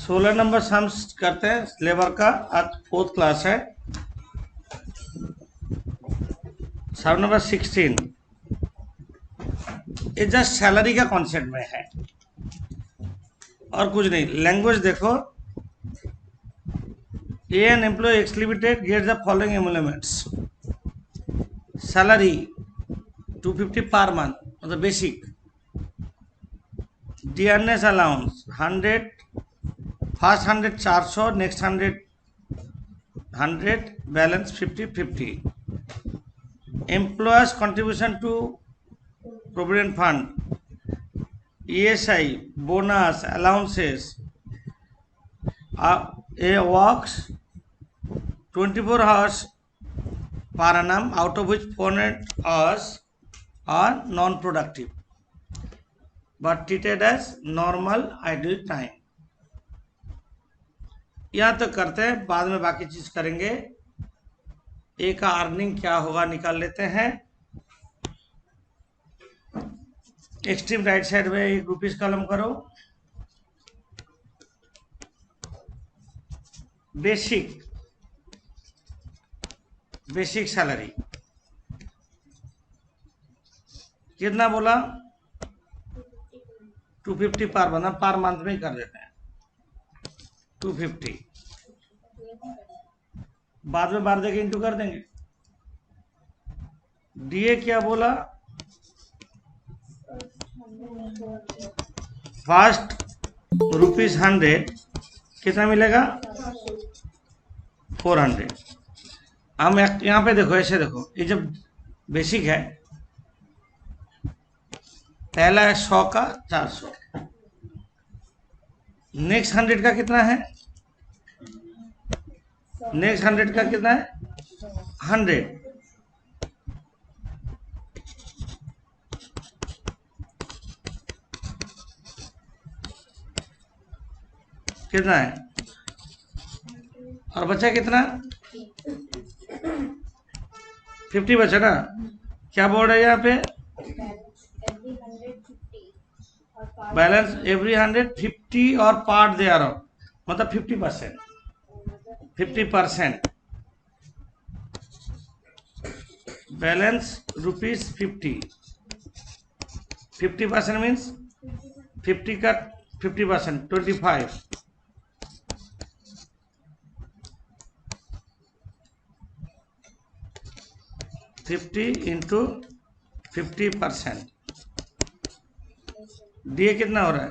16 number सम करते हैं labour का। आज 4th क्लास है। सम नंबर 16 ये जस्ट सैलरी का कॉन्सेप्ट में है और कुछ नहीं। लैंग्वेज देखो। An employee X limited get the following emoluments. Salary 250 पर मंथ मतलब basic. Dearness allowance 100, first 100 400, next 100 balance 50-50। Employers contribution to provident fund, ESI, bonus, allowances. A works 24 hours per annum, out of which 400 hours are non-productive but treated as normal idle time। यहाँ तक करते हैं, बाद में बाकी चीज करेंगे। ए का अर्निंग क्या होगा निकाल लेते हैं। एक्सट्रीम राइट साइड में 1 रुपीज कॉलम करो। बेसिक सैलरी कितना बोला? 250 पर मंथ, पर मंथ में कर देते हैं 250। बाद में बार देके इंटू कर देंगे। डीए क्या बोला? फर्स्ट ₹100 कितना मिलेगा? 400। हम यहाँ पे देखो, ऐसे देखो, ये जब बेसिक है, पहला है 100 का 400, नेक्स्ट 100 का कितना है? नेक्स्ट 100 का कितना है? 100। कितना है? और बचा कितना? 50 बचा ना। क्या बोल रहे हैं यहाँ पे? बैलेंस एवरी 100 50 और पार्ट दे आ रहा हूं, मतलब 50%। 50% बैलेंस ₹50। 50% मीन्स 50 का 50% 25। 50 इंटू 50%। डीए कितना हो रहा है?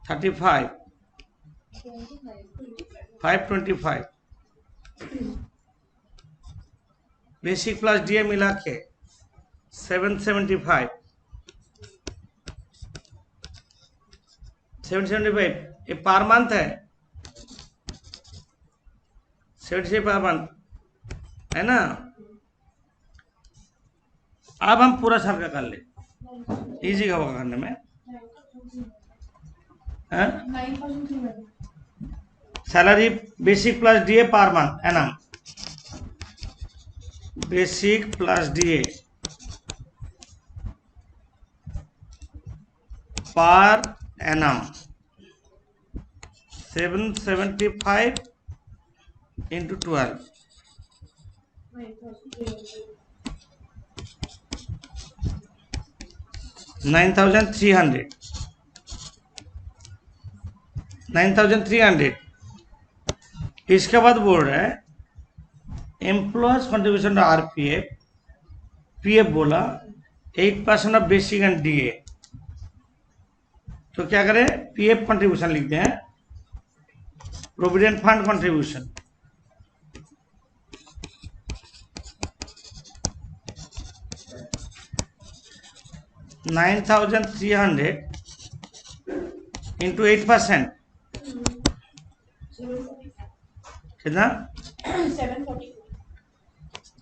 535 525। बेसिक प्लस डीए मिला के 775। 775 ये पर मंथ है। 76 पर मंथ है ना। अब हम पूरा साल का कर ले, इजी होगा करने में। Salary basic plus DA per month annum. Basic plus DA per annum 775 into 12 9,300। 9,300। इसके बाद बोल रहा है employees contribution to RPF। PF बोला 8% ऑफ बेसिक एंड डीए। तो क्या करें? पीएफ कंट्रीब्यूशन लिखते हैं, प्रोविडेंट फंड कंट्रीब्यूशन। $9,300 इंटू 8% कितना?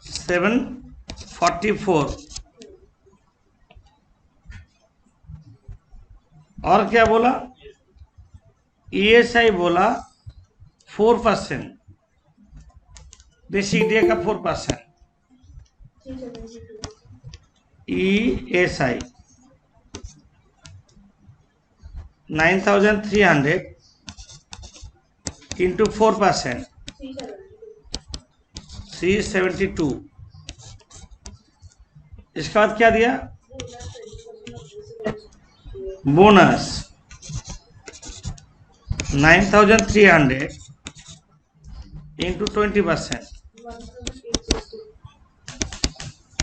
744। और क्या बोला? ESI बोला 4%, बेसिक डे का 4%। ESI 9,300 into 4%, 372। इसके बाद क्या दिया? Bonus 9,300 into 20%,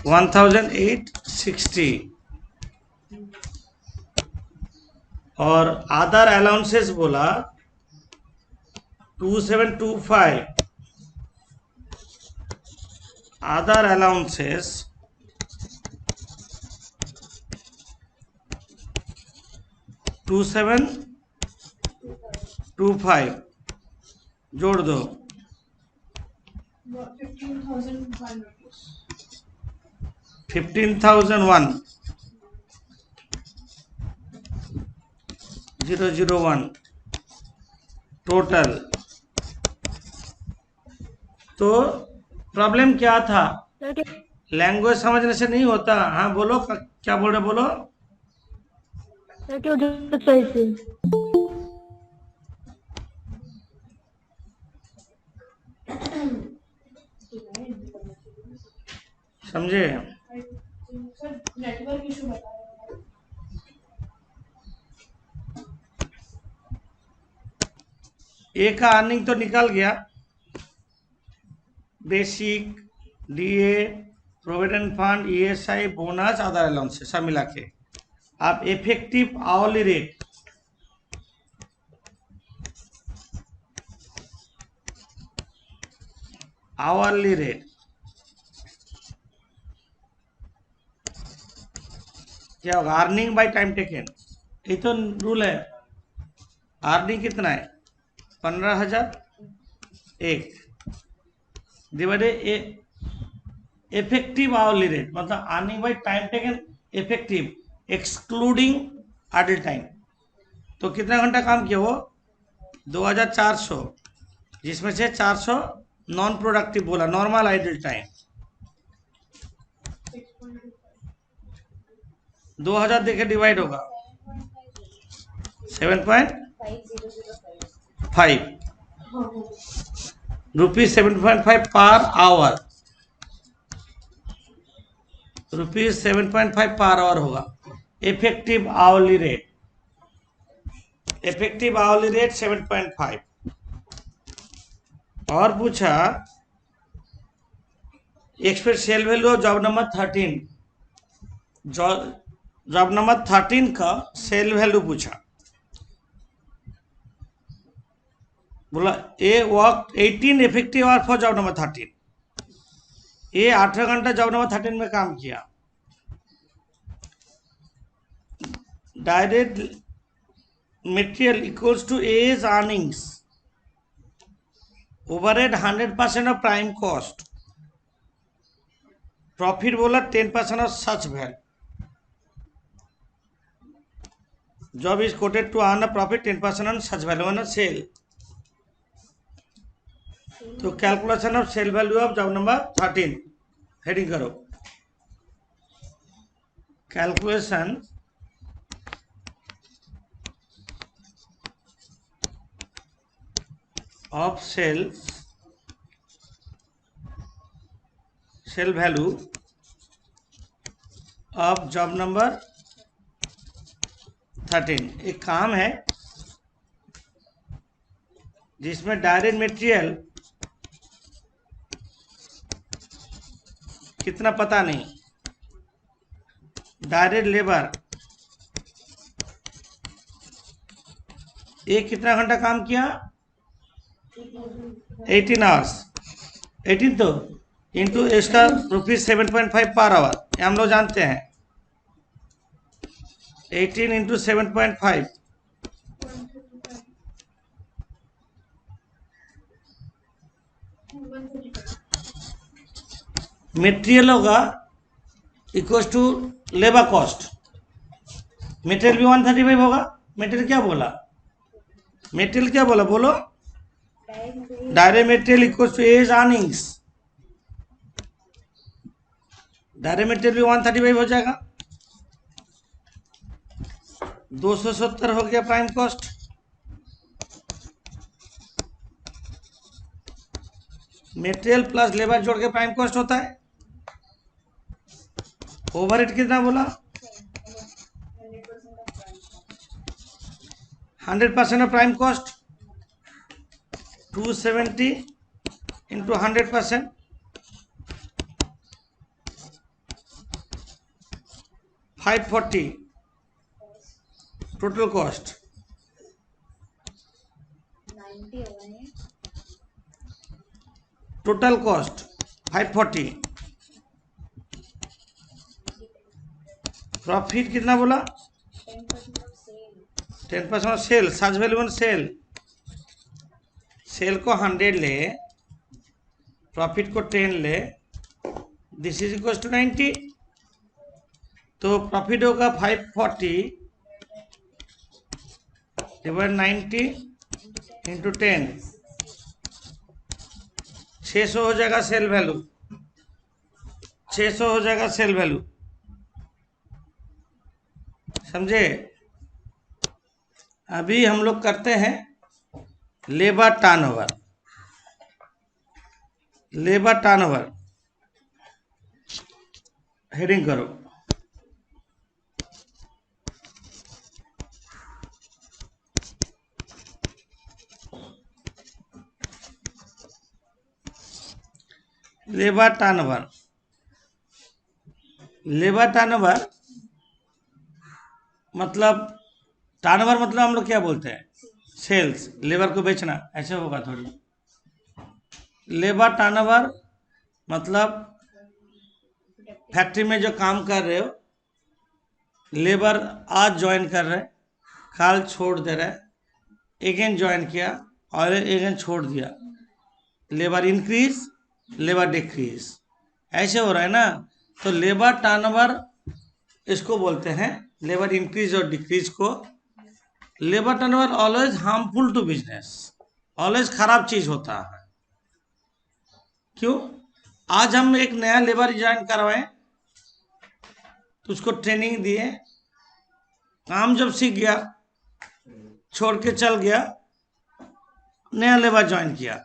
1,860। और अदर अलाउंसेस बोला 2,725। अदर अलाउंसेस 2,725 जोड़ दो 15,001 001 टोटल। तो प्रॉब्लम क्या था? लैंग्वेज समझने से नहीं होता। हाँ बोलो, क्या बोल रहे, बोलो। समझे? नेटवर्क इशू बता रहे हैं। ए का अर्निंग तो निकल गया, basic, DA, provident fund, ESI, bonus, other allowance सब मिला के। आप effective hourly rate, hourly rate क्या होगा? अर्निंग बाय टाइम टेकन, ये तो रूल है। अर्निंग कितना है? 15,001 डिवाइडेड इफेक्टिव आवरली रेट, मतलब earning by time taken effective excluding idle time. तो कितना घंटा काम किया वो? 2,400, जिसमें से 400 नॉन प्रोडक्टिव बोला, नॉर्मल आइडल टाइम। 2,000 देखे डिवाइड होगा 7.5 rupees, 7.5 per our, rupees 7.5 per hour होगा effective hourly rate. Effective hourly rate 7.5। और पूछा expect sale value of job number 13, job number 13 का सेल वैल्यू पूछा। बोला a work 18 effective hour for job number 13। ये 18 घंटा जॉब नंबर 13 में काम किया। Direct material equals to as earnings, overhead 100% of prime cost, profit बोला 10% of such value. Job is quoted to earn a profit 10% on such value on sale. तो calculation of sale value of job number 13, heading करो calculation of sale value of job number 13। एक काम है जिसमें direct material कितना पता नहीं, direct labour एक कितना घंटा काम किया? 18 आवर्स। 18 तो इंटू इसका रुपीज 7.5 पर आवर, हम लोग जानते हैं। 18 इंटू 7.5 मटेरियल होगा equal to labour cost. Material भी 135 होगा। मटेरियल क्या बोला? मटेरियल क्या बोला? बोलो। Direct material equal to as earnings, direct material भी 135 हो जाएगा। 270 हो गया prime cost. Material plus labour जोड़ के प्राइम कॉस्ट होता है। ओवरहेड कितना बोला? 100% of prime cost 270 into 100%, 540 total cost. 90 होगा ये। Total cost 540। प्रॉफिट कितना बोला? 10% of sale. 10% of sale. Such value on sale, sale को 100 ले, प्रॉफिट को 10 ले, दिस इज इक्वल टू 90। तो प्रॉफिट होगा 540 डिवाइड 90 इंटू 10, 600 हो जाएगा सेल वैल्यू। 600 हो जाएगा सेल वैल्यू, समझे? अभी हम लोग करते हैं labour turnover. Labour turnover heading करो। लेबर टर्नओवर, लेबर टर्नओवर मतलब, टर्नओवर मतलब हम लोग क्या बोलते हैं? सेल्स। लेबर को बेचना, ऐसे होगा थोड़ी। लेबर टर्नओवर मतलब फैक्ट्री में जो काम कर रहे हो, लेबर आज ज्वाइन कर रहे, कल छोड़ दे रहे, अगेन ज्वाइन किया और अगेन छोड़ दिया, लेबर इंक्रीज, लेबर डिक्रीज, ऐसे हो रहा है ना। तो लेबर टर्नओवर इसको बोलते हैं, लेबर इंक्रीज और डिक्रीज को। Labour turnover always harmful to business, always खराब चीज होता है। क्यों? आज हम एक नया लेबर ज्वाइन करवाएं तो उसको ट्रेनिंग दिए, काम जब सीख गया, छोड़ के चल गया, नया लेबर ज्वाइन किया,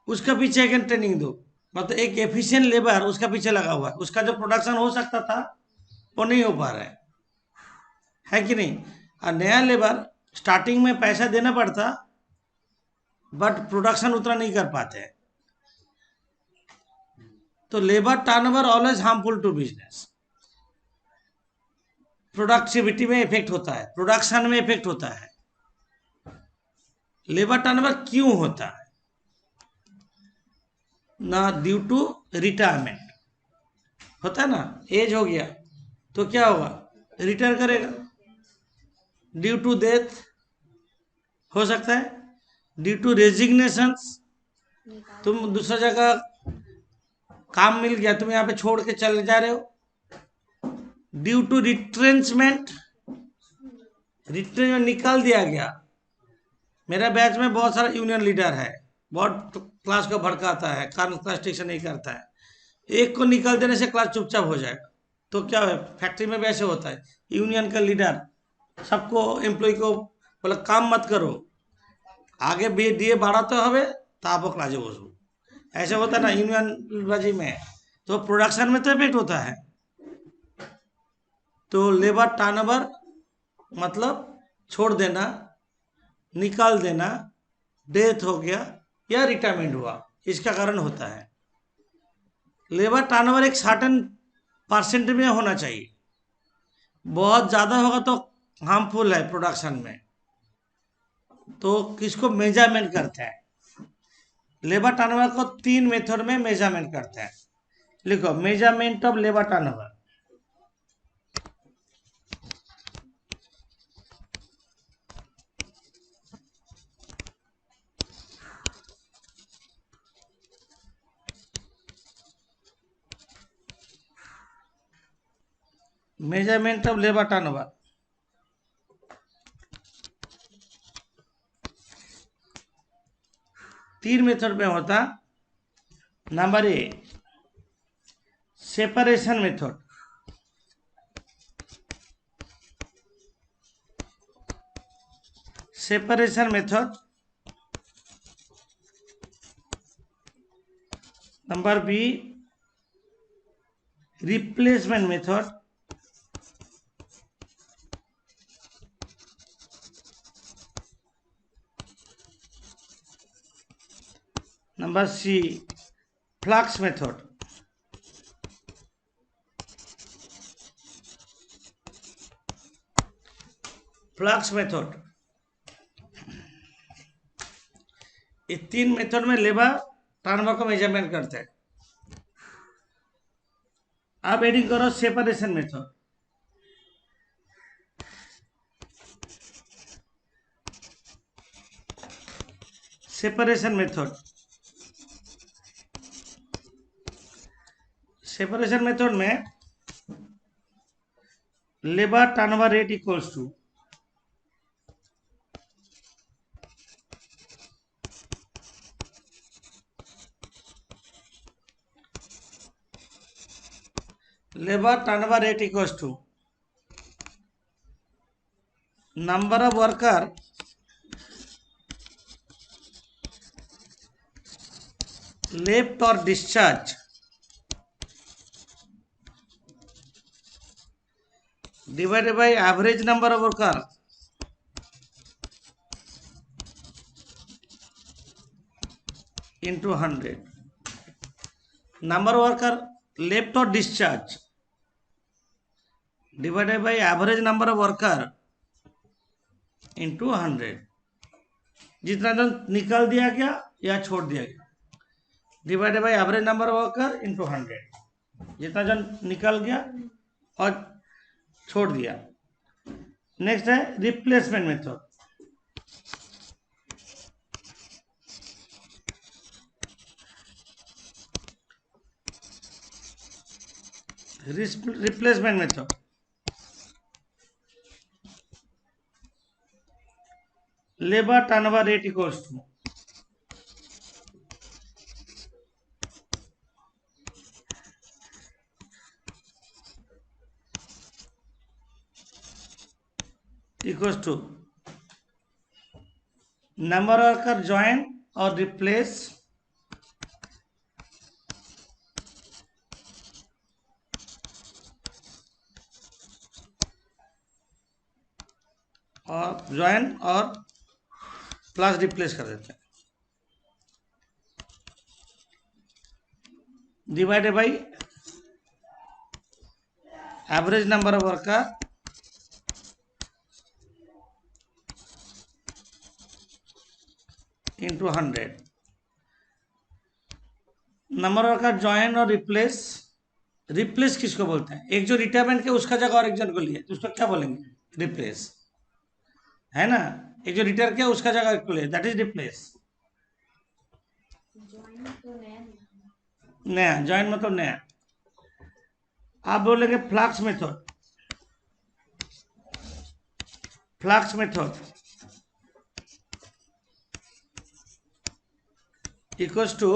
उसका पीछे एक ट्रेनिंग दो। मतलब एक एफिशिएंट लेबर उसका पीछे लगा हुआ है, उसका जो प्रोडक्शन हो सकता था वो नहीं हो पा रहा है कि नहीं? और नया लेबर स्टार्टिंग में पैसा देना पड़ता, बट प्रोडक्शन उतना नहीं कर पाते। तो labour turnover always harmful to business. Productivity में इफेक्ट होता है, प्रोडक्शन में इफेक्ट होता है। लेबर टर्नओवर क्यों होता है ना? ड्यू टू रिटायरमेंट होता है ना, एज हो गया तो क्या होगा? रिटायर करेगा। ड्यू टू डेथ हो सकता है, ड्यू टू रेजिग्नेशन, तुम दूसरा जगह काम मिल गया, तुम यहाँ पे छोड़ के चले जा रहे हो। ड्यू टू रिट्रेंचमेंट, रिट्रेंचमेंट निकाल दिया गया। मेरा बैच में बहुत सारा यूनियन लीडर है, बहुत क्लास को भड़काता है, क्लास टेक्शन नहीं करता है। एक को निकाल देने से क्लास चुपचाप हो जाएगा। तो क्या है, फैक्ट्री में भी ऐसे होता है। यूनियन का लीडर सबको, एम्प्लॉय को बोला काम मत करो, आगे भी दिए बढ़ाते हवे ताप क्लासे बसो, ऐसे होता है ना यूनियन बाजी में। तो प्रोडक्शन में तो इफेक्ट होता है। तो लेबर टर्नओवर मतलब छोड़ देना, निकाल देना, डेथ हो गया या रिटायरमेंट हुआ, इसका कारण होता है। लेबर टर्नओवर एक सर्टेन परसेंट में होना चाहिए, बहुत ज़्यादा होगा तो हार्मफुल है प्रोडक्शन में। तो किसको मेजरमेंट करते हैं? लेबर टर्नओवर को 3 मेथड में मेजरमेंट करते हैं। लिखो, measurement of labour turnover. Measurement of labour turnover, तीन मेथड में होता। Number A, separation method. separation method. Number B, replacement method. Number C, flux method. Flux method, ये 3 मेथड में लेबर टर्नओवर को मेजरमेंट करते हैं. अब एडिंग करो separation method. Separation method, separation method में labour turnover rate equals to labor turnover rate equals to number of worker left or discharge divided by average number of worker into 100. Number of worker left or discharge divided by average number of worker into 100. जितना जन निकाल दिया गया या छोड़ दिया गया divided by average number of worker into 100. जितना जन निकल गया और छोड़ दिया. नेक्स्ट है replacement method. Replacement method, labour turnover rate equals to number of worker join or replace और ज्वाइन और प्लस रिप्लेस कर देते हैं divided by average number of worker into 100. Number of worker join और रिप्लेस. रिप्लेस किसको बोलते हैं? एक जो रिटायरमेंट के उसका जगह और एक जन को लिए तो उसको क्या बोलेंगे? रिप्लेस, है ना. एक जो रिटायर किया उसका जगह को लिए, दैट इज रिप्लेस. ज्वाइन तो नया, ज्वाइन मतलब नया. आप बोलेंगे flux method. Flux method equals to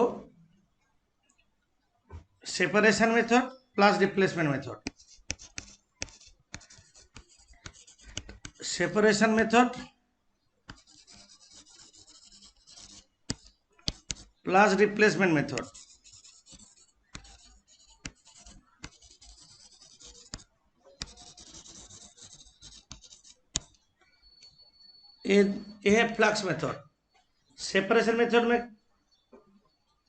separation method plus replacement method. Separation method plus replacement method. ये है फ्लक्स मेथड. सेपरेशन मेथड में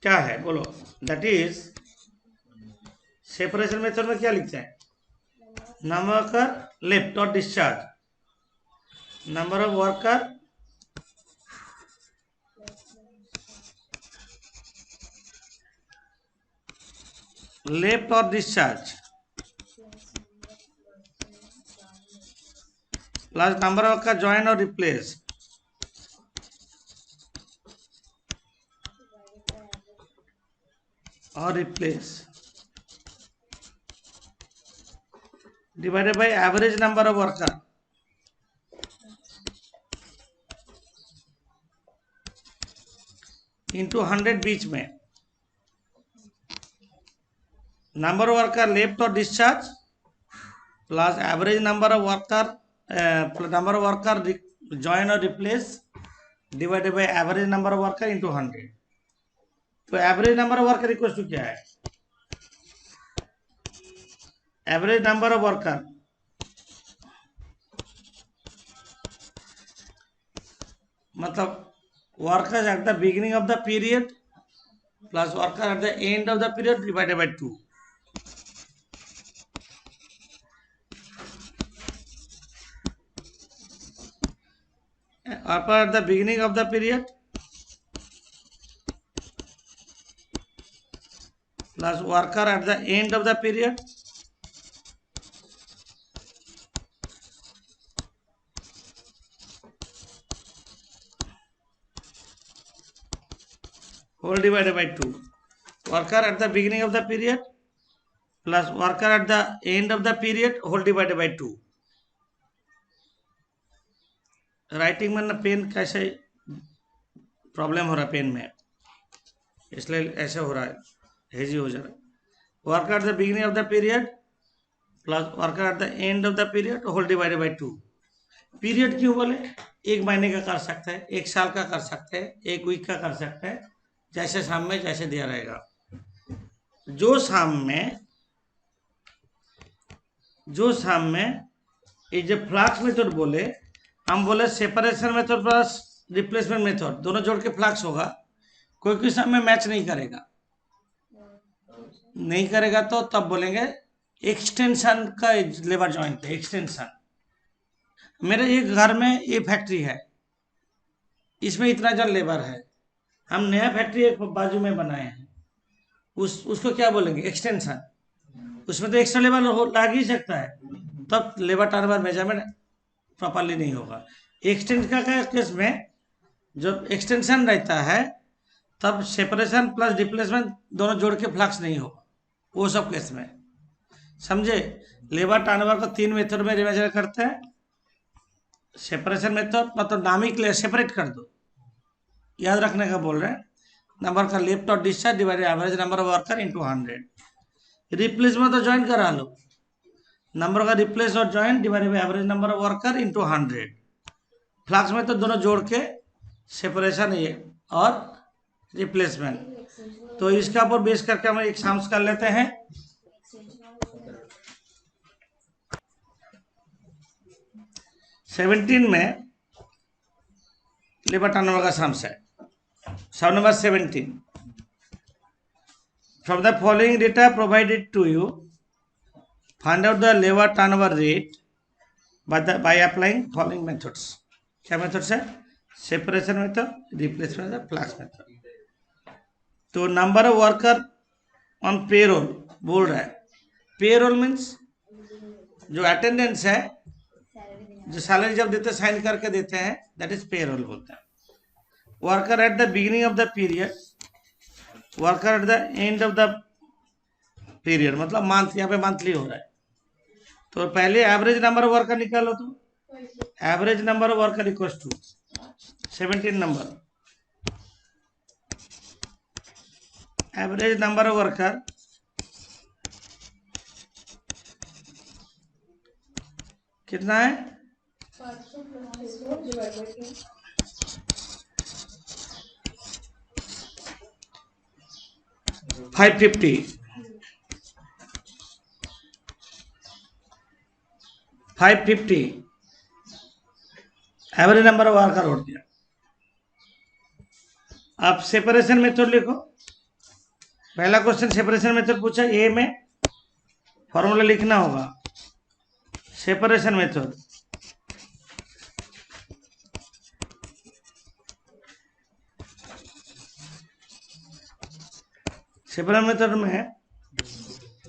क्या है बोलो? दैट इज सेपरेशन मेथड में क्या लिखते हैं? नंबर ऑफ वर्कर लेफ्ट और discharge, number of worker left और discharge plus number of worker join और रिप्लेस और replace divided by average number of worker into 100 बीच में. नंबर ऑफ वर्कर लेफ्ट और discharge plus average number of worker join और replace divided by average number of worker into 100। तो average number of वर्कर इक्वल टू क्या है? एवरेज नंबर ऑफ वर्कर मतलब workers eight the beginning of the period plus worker at the end of the period divided by 2। Worker at the beginning of the period plus worker at the end of the period whole divided by 2। Worker at the beginning of the period plus worker at the end of the period whole divided by 2। Writing में ना pen कैसे problem हो रहा है pen में, इसलिए ऐसे हो रहा है, हेजी हो जा रहा है। Worker at the beginning of the period plus worker at the end of the period whole divided by 2। Period क्यों बोले? एक महीने का कर सकते हैं, एक साल का कर सकते हैं, एक वीक का कर सकते हैं, जैसे शाम में जैसे दिया रहेगा। जो शाम में ये जब फ्लक्स मेथड बोले, हम बोले separation method plus replacement method दोनों जोड़ के फ्लक्स होगा। कोई शाम में मैच नहीं करेगा तो तब बोलेंगे एक्सटेंशन का लेबर जॉइंट है। एक्सटेंशन, मेरे एक घर में ये फैक्ट्री है, इसमें इतना जन लेबर है, हम नया फैक्ट्री एक बाजू में बनाए हैं, उसको क्या बोलेंगे? एक्सटेंशन। उसमें तो एक्स्ट्रा लेबर लग ही सकता है, तब लेबर टर्नओवर मेजरमेंट प्रॉपरली नहीं होगा। एक्सटेंशन का केस में जब एक्सटेंशन रहता है तब सेपरेशन प्लस रिप्लेसमेंट दोनों जोड़ के फ्लक्स नहीं होगा, वो सब केस में। समझे? लेबर टर्नओवर को 3 मेथड में मेजर करते हैं। सेपरेशन मेथड मतलब नामिक ले सेपरेट कर दो, याद रखने का बोल रहे हैं। नंबर का लेफ्ट और discharge divided average number of worker into 100। Replace में तो ज्वाइन करा लो, नंबर का रिप्लेस और join divided by average number of worker into 100। Flux में तो दोनों जोड़ के सेपरेशन और रिप्लेसमेंट। तो इसका ऊपर बेस करके हम एक एग्जाम्स कर लेते हैं। 17 में लेबर टर्नओवर का सम्स है। सम number 17, from the following data provided to you, find out the labor turnover rate by applying following methods। क्या मेथड्स है? Separation method, replacement method, flux method. तो number of worker on payroll बोल रहा है। Payroll means जो attendance है, जो salary जब देते साइन करके देते हैं, दैट इज पेरोल बोलते हैं। Worker at the beginning of the period, worker at the end of the period मतलब मंथ, यहाँ पे मंथली हो रहा है। तो पहले एवरेज नंबर ऑफ वर्कर निकालो। तो average number of worker equals to 17 number, average number of worker कितना है? 550। 550 एवरेज नंबर ऑफ वर्कर उठ दिया। आप सेपरेशन मेथड लिखो। पहला क्वेश्चन सेपरेशन मेथड पूछा, ए में फॉर्मूला लिखना होगा। सेपरेशन मेथड सेपरेशन मेथड में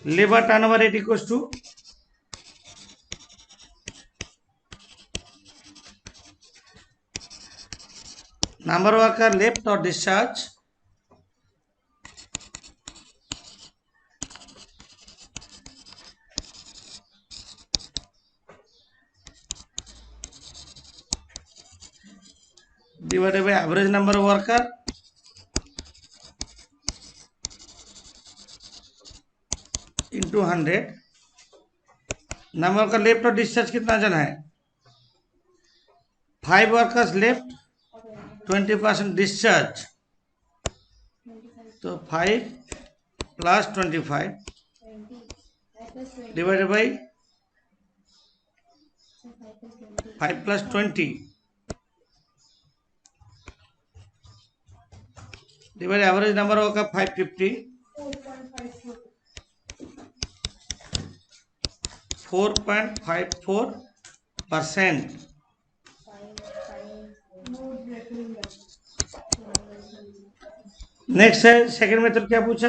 labour turnover rate equals to number worker left और discharge divided by average number of worker into 100। Number का लेफ्ट और डिस्चार्ज कितना जन है? 5 workers left, 20% discharge. तो 5 plus 25 divided by 5 plus 20 divided average number होगा 550, 4.54%. Next है सेकेंड मेथड, क्या पूछा?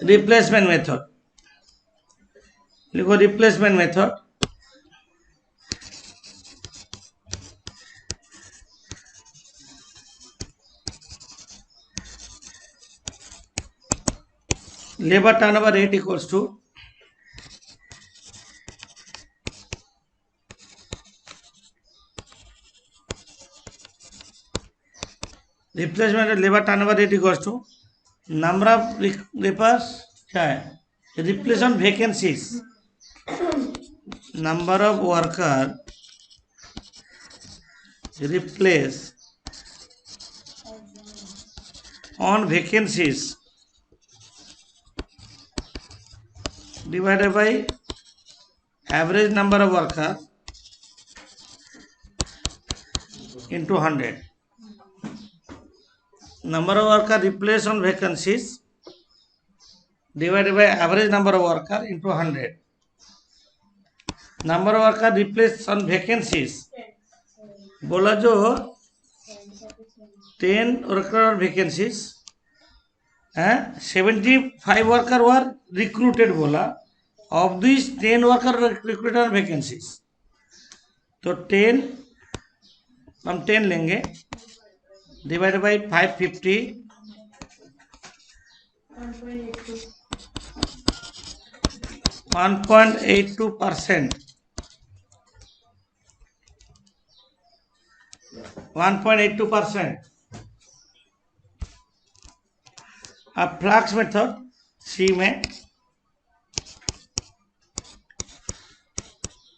Replacement method. लिखो replacement method. Labour turnover rate equals to replacement labour turnover rate equals to number of replace, क्या है? Replace on vacancies. Number of worker replace on vacancies divided by average number of worker into 100. Number of worker replaced on vacancies divided by average number of worker into 100. Number of worker replaced on vacancies बोला जो 10 worker vacancies है, 75 worker were recruited बोला. Of these 10 worker recruited on vacancies, तो 10 हम 10 लेंगे divided by 550 1.82%. 1.82%. अब flex method सी में,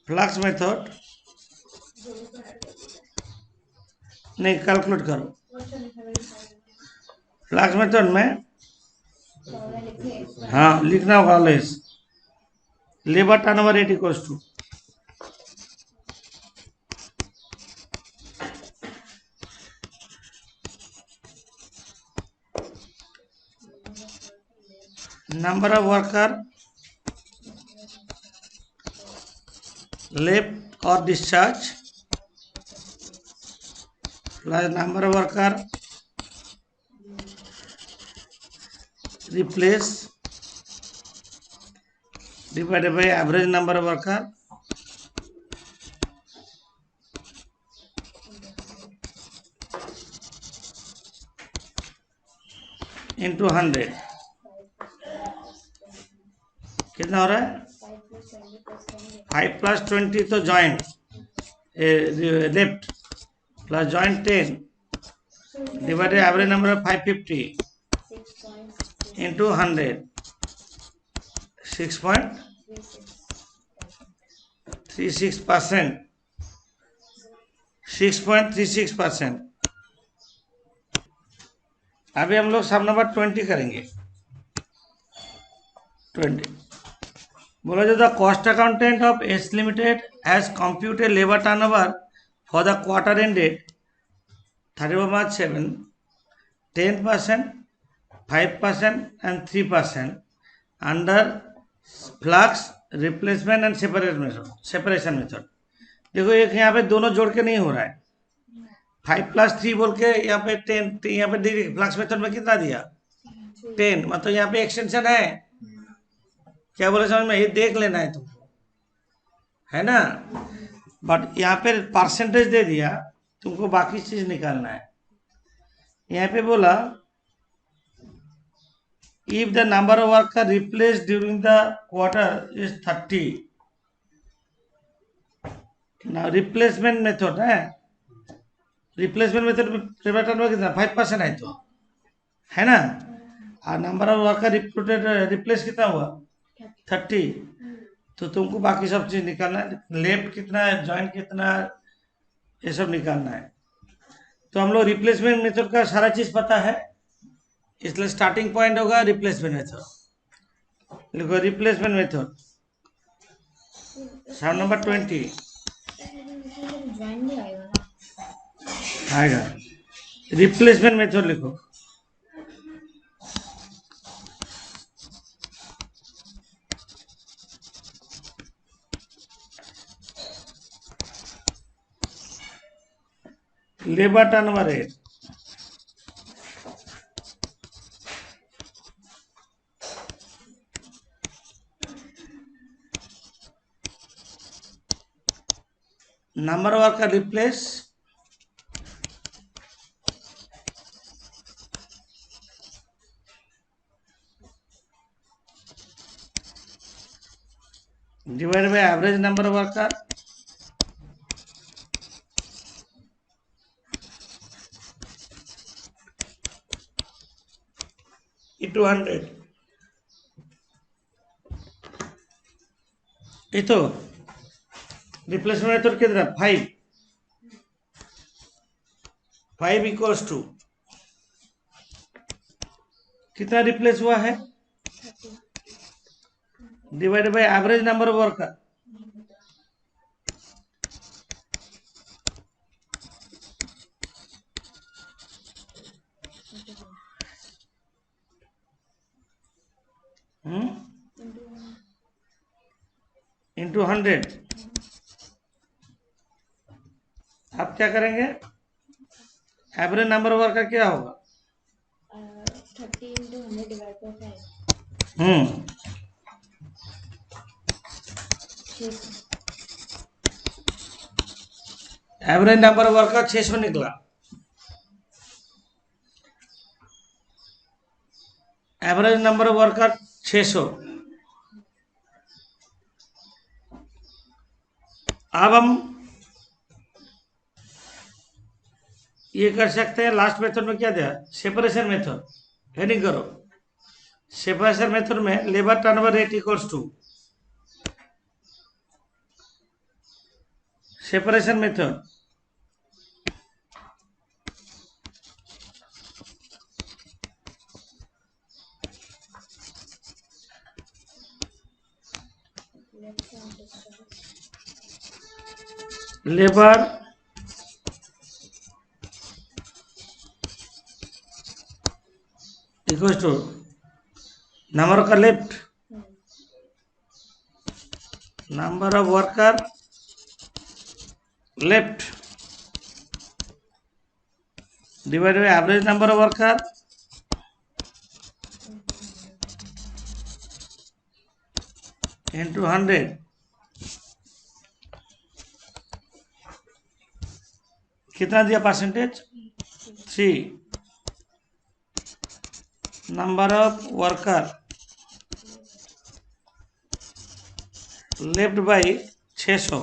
फ्लक्स मेथड नहीं, कैलकुलेट करो. फ्लक्स मेथड में हाँ लिखना होगा always labour turnover rate equals to number of worker left or discharge plus number of worker replace divided by average number of worker into 100. कितना हो रहा है? 5 plus 20 तो joint left plus joint 10 divided average number of 550 into 100, 6.36%. 6.36%. अभी हम लोग सब number 20 करेंगे. 20 बोला जो the cost accountant of S limited has computed labour turnover for the quarter ended 31 March 7, 10%, 5% and 3% under flux replacement and separation method. देखो एक यहाँ पे दोनों जोड़ के नहीं हो रहा है. 5 plus 3 बोल के यहाँ पे 10, यहाँ पे देखिए फ्लक्स मेथड में कितना दिया? 10. मतलब यहाँ पे एक्सटेंशन है. क्या बोले समझ में? ये देख लेना है तुमको, है ना. बट यहाँ पे परसेंटेज दे दिया, तुमको बाकी चीज निकालना है. यहाँ पे बोला if the number of worker replaced during the quarter is 30. now replacement method है, रिप्लेसमेंट मेथड में कितना 5% है तो, है ना. और नंबर ऑफ वर्कर रिप्लेस कितना हुआ 30. तो तुमको बाकी सब चीज निकालना है. लेफ्ट कितना है, ज्वाइंट कितना है, ये सब निकालना है। तो हम लोग रिप्लेसमेंट मेथड का सारा चीज पता है, इसलिए स्टार्टिंग पॉइंट होगा रिप्लेसमेंट मेथड। लिखो रिप्लेसमेंट मेथड, सम नंबर 20 ज्वाइन भी आएगा ना। आएगा। रिप्लेसमेंट मेथड लिखो। Labour turnover rate, number of worker replace divided by average number of worker into 100। ये तो रिप्लेसमेंट मेथड कितना 5 इक्वल्स टू कितना रिप्लेस हुआ है divided by average number of worker. Into 100। आप क्या करेंगे, एवरेज नंबर ऑफ वर्कर क्या होगा 30 into 100 divided by 5। Average number of worker 600 निकला। Average number of worker 600। अब हम ये कर सकते हैं, लास्ट मेथड में क्या दिया, सेपरेशन मेथड। हेडिंग करो, सेपरेशन मेथड में labour turnover rate equals to separation method labour equals to number का left number of worker left divided by average number of worker into 100। कितना दिया percentage 3। Number of worker left by 600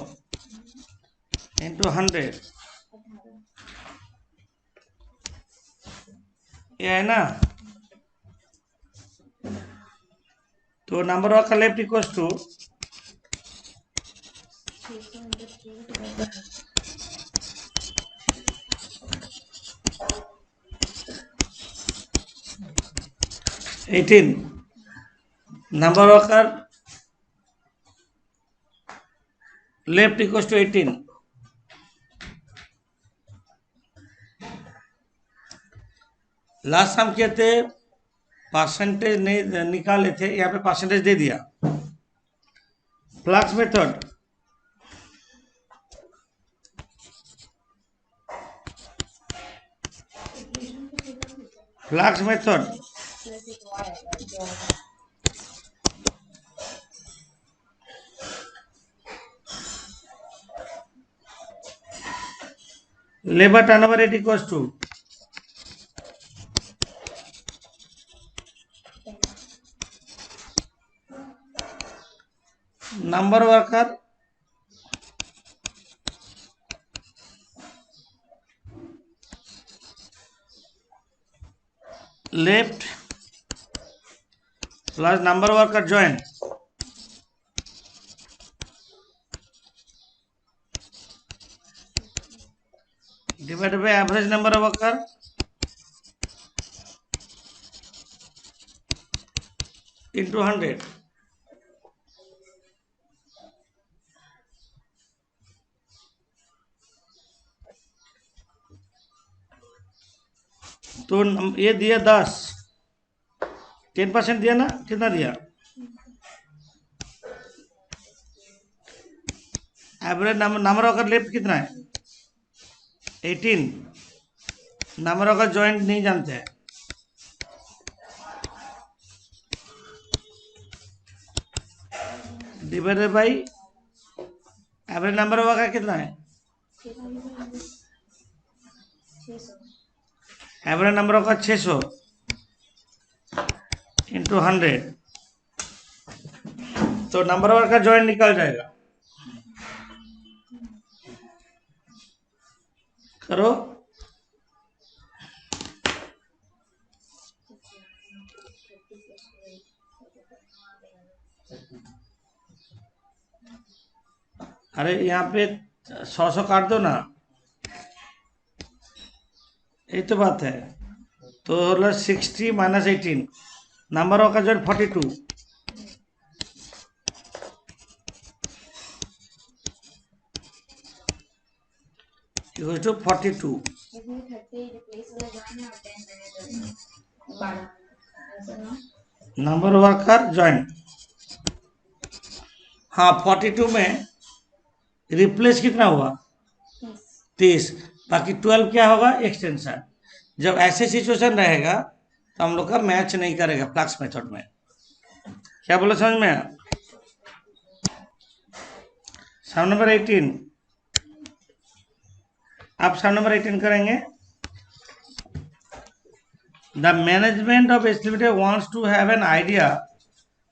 into 100। ये है ना, तो number of worker left equals to 18। Number of worker left equals to 18। Last हम किए थे percentage नहीं निकाले थे, यहाँ पे परसेंटेज दे दिया। Flux method, flux method labour turnover rate equals to number worker left plus number worker join divided by average number of worker into 100। तो ये दिया 10, 10% दिया ना, कितना दिया? एवरेज नंबर ऑफ लेफ्ट कितना है? 18। नंबर ऑफ जॉइंट नहीं जानते हैं। Divided by average number of कितना है? 600। एवरेज नंबर ऑफ 600 इंटू 100, तो नंबर ऑफ का जॉइंट निकल जाएगा। करो। अरे यहाँ पे 100 काट दो ना, यही तो बात है। तो 60 माइनस 18, नंबर ऑफ का जॉइंट 42, इक्वल टू 42। इसमें 30 रिप्लेस वाला जॉइन है और 10 मैंने 12 ऐसा ना। नंबर वर्कर जॉइंट, हाँ 42 में रिप्लेस कितना हुआ? 30। बाकी 12 क्या होगा? एक्सटेंशन। जब ऐसे सिचुएशन रहेगा तो हम लोग का मैच नहीं करेगा फ्लक्स मेथड में। क्या बोला समझ में? सम नंबर 18, आप सम नंबर 18 करेंगे। The management of S limited wants to have an idea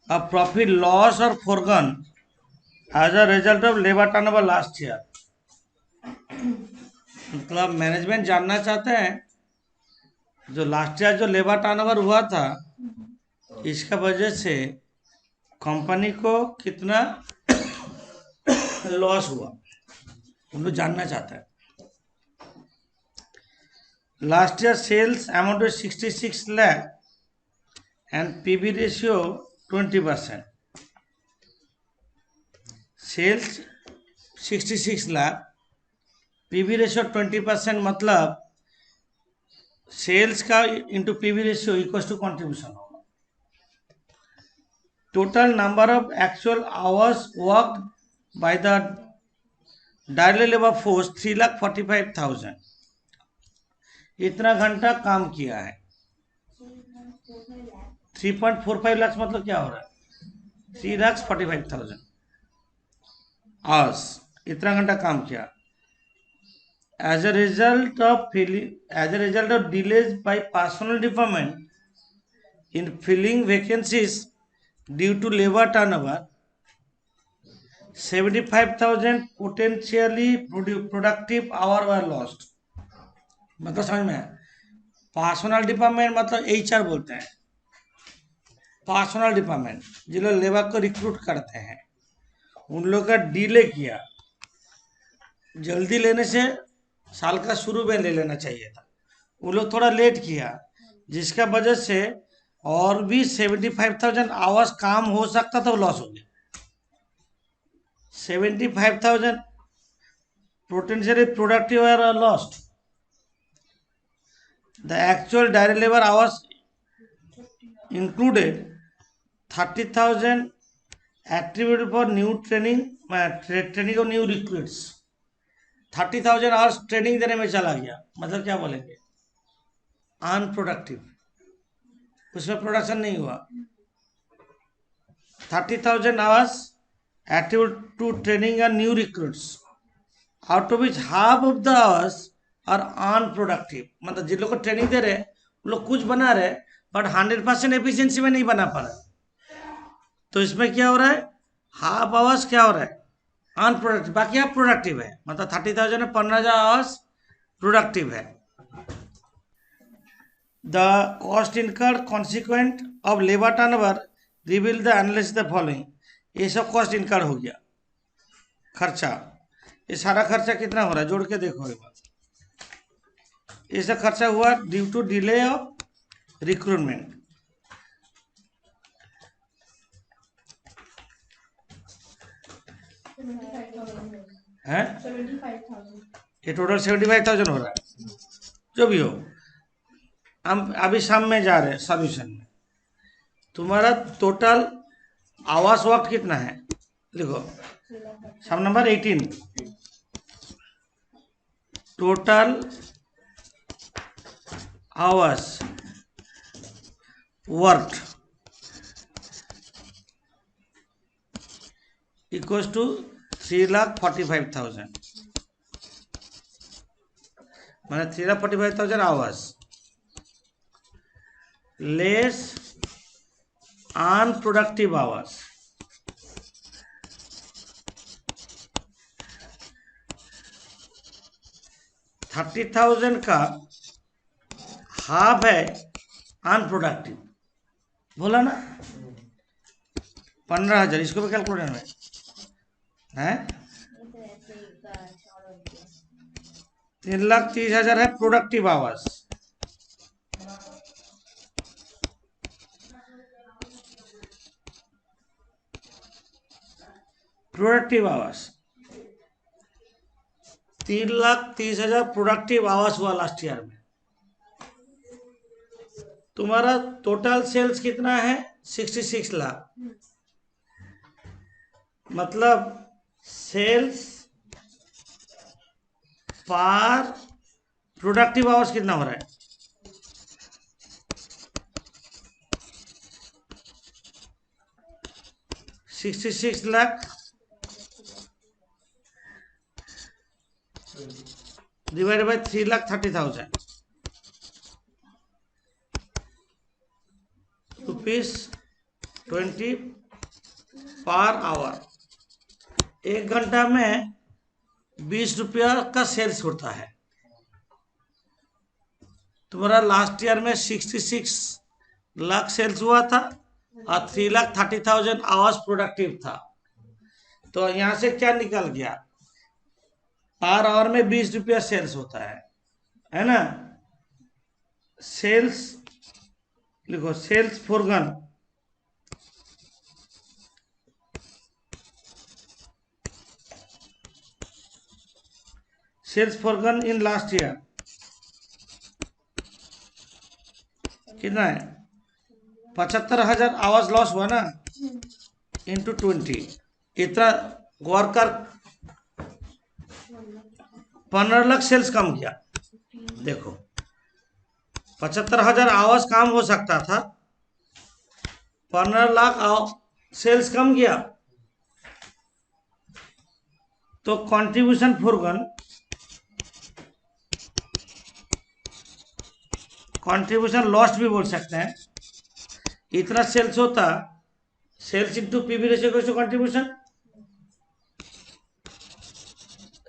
of profit loss और foregone as a result of labour turnover last year. मतलब मैनेजमेंट जानना चाहते हैं जो लास्ट ईयर जो लेबर टर्नओवर हुआ था, इसका वजह से कंपनी को कितना लॉस हुआ, हम लोग जानना चाहते हैं। Last year sales amount to 66 lakh and PV ratio 20%। Sales 66 lakh, PV ratio 20%, मतलब सेल्स का into PV ratio equal to contribution होगा। Total number of actual hours worked by the direct labour force 3,45,000। इतना घंटा काम किया है। 3.45 लाख मतलब क्या हो रहा है? 3,45,000 आवर्स, इतना घंटा काम किया। As a result of delays by personnel department in filling vacancies due to labor turnover, 75,000 potentially productive hour were lost। मतलब समझ में? पर्सनल डिपार्टमेंट मतलब HR बोलते हैं। पर्सनल डिपार्टमेंट जिन लोग लेबर को रिक्रूट करते हैं, उन लोग का डिले किया। जल्दी लेने से साल का शुरू में ले लेना चाहिए था, वो लोग थोड़ा लेट किया, जिसका वजह से और भी 75,000 आवर्स काम हो सकता था, वो लॉस हो गया। 75,000 potentially productive are lost. The actual direct labour hours included 30,000 attributed for new training of new recruits। 30,000 hours training देने में चला गया, मतलब क्या बोलेंगे? अनप्रोडक्टिव, उसमें प्रोडक्शन नहीं हुआ। 30,000 hours attributed to training and new recruits, out of which half of the hours are unproductive। मतलब जिन लोग को ट्रेनिंग दे रहे हैं वो लोग कुछ बना रहे बट 100% एफिशिएंसी में नहीं बना पा रहे। तो इसमें क्या हो रहा है? हाफ आवर्स क्या हो रहा है? अनप्रोडक्टिव, बाकी आप प्रोडक्टिव है। मतलब 30,000 में 15,000 आवर्स प्रोडक्टिव है। The cost incurred consequent of labour turnover reveal the analysis the following. ये सब कॉस्ट इनकर्ड हो गया, खर्चा। ये सारा खर्चा कितना हो रहा है जोड़ के देखो एक बार। इसका खर्चा हुआ due to delay of recruitment. है ये टोटल 75,000 हो रहा है। जो भी हो, हम अभी शाम में जा रहे हैं सॉल्यूशन में। तुम्हारा टोटल आवास वक्त कितना है, लिखो sum number 18। Total hours work equals to 3,45,000, मैंने 3,45,000 आवर्स लेस अनप्रोडक्टिव आवर्स। $30,000 का हाफ है अनप्रोडक्टिव, बोला ना 15,000। इसको भी कैलकुलेटर में है। 3,30,000 है productive hours. Productive hours 3,30,000 productive hours हुआ लास्ट ईयर में। तुम्हारा टोटल सेल्स कितना है 66 लाख, मतलब सेल्स पर प्रोडक्टिव आवर्स कितना हो रहा है, $66 lakh divided by 3,30,000 rupees 20 per hour. 1 घंटा में 20 रुपया का सेल्स होता है। तुम्हारा लास्ट ईयर में 66 लाख सेल्स हुआ था और 3,30,000 आवर्स प्रोडक्टिव था। तो यहां से क्या निकल गया, पर आवर में 20 रुपया सेल्स होता है ना। सेल्स लिखो, सेल्स फोरगन इन लास्ट ईयर कितना है, 75,000 आवर्स लॉस हुआ ना, इंटू 20। इतना वर्कर 15 लाख सेल्स कम किया। देखो 75,000 आवर्स काम हो सकता था, 15 लाख सेल्स कम किया। तो कंट्रीब्यूशन फोरगन, कंट्रीब्यूशन लॉस्ट भी बोल सकते हैं। इतना सेल्स होता, सेल्स इंटू पीवी रेशियो को contribution,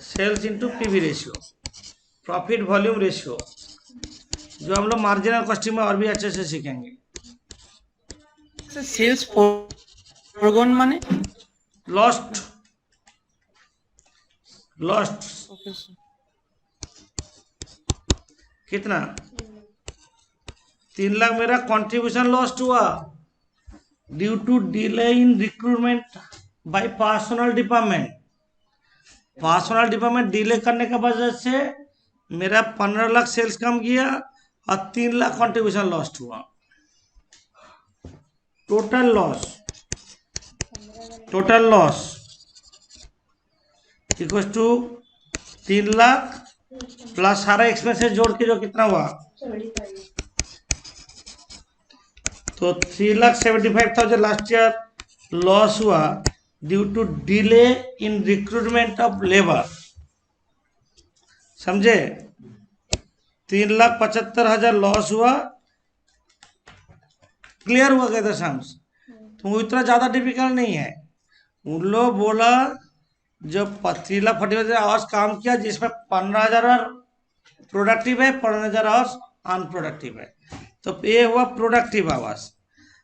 sales into PV ratio, profit volume ratio, जो हम लोग मार्जिनल कॉस्टिंग में और भी अच्छे से सीखेंगे। सेल्स फोरगॉन माने लॉस्ट ओके सर। कितना, 3 लाख मेरा कंट्रीब्यूशन लॉस्ट हुआ due to delay in recruitment by personal department. Personal department delay करने की वजह से मेरा 15 लाख सेल्स कम किया और 3 लाख कंट्रीब्यूशन लॉस्ट हुआ। Total loss equal to 3 lakh plus सारा एक्सपेंसेस जोड़ के जो कितना हुआ, तो 3,75,000 लास्ट ईयर लॉस हुआ due to delay in recruitment of labour. समझे, 3,75,000 लॉस हुआ। क्लियर हुआ कहते शाम्स, तो इतना ज्यादा डिफिकल्ट नहीं है। उन लोग बोला जब 3,45,000 आवर्स काम किया, जिसमें 15,000 प्रोडक्टिव है, 15,000 आवर्स अनप्रोडक्टिव है, तो ये हुआ प्रोडक्टिव आवर्स।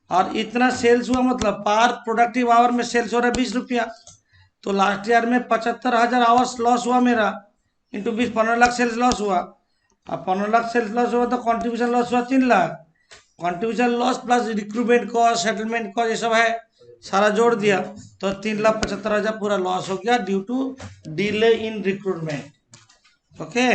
और इतना सेल्स हुआ, मतलब पर प्रोडक्टिव आवर में सेल्स हो रहा है 20 रुपया। तो लास्ट ईयर में 75,000 आवर्स लॉस हुआ मेरा, इंटू 20, 15 लाख सेल्स लॉस हुआ। अब 15 लाख सेल्स लॉस हुआ तो कंट्रीब्यूशन लॉस हुआ 3 lakh. Contribution loss plus recruitment cost, settlement cost, ये सब है, सारा जोड़ दिया तो 3,75,000 पूरा लॉस हो गया due to delay in recruitment. Okay.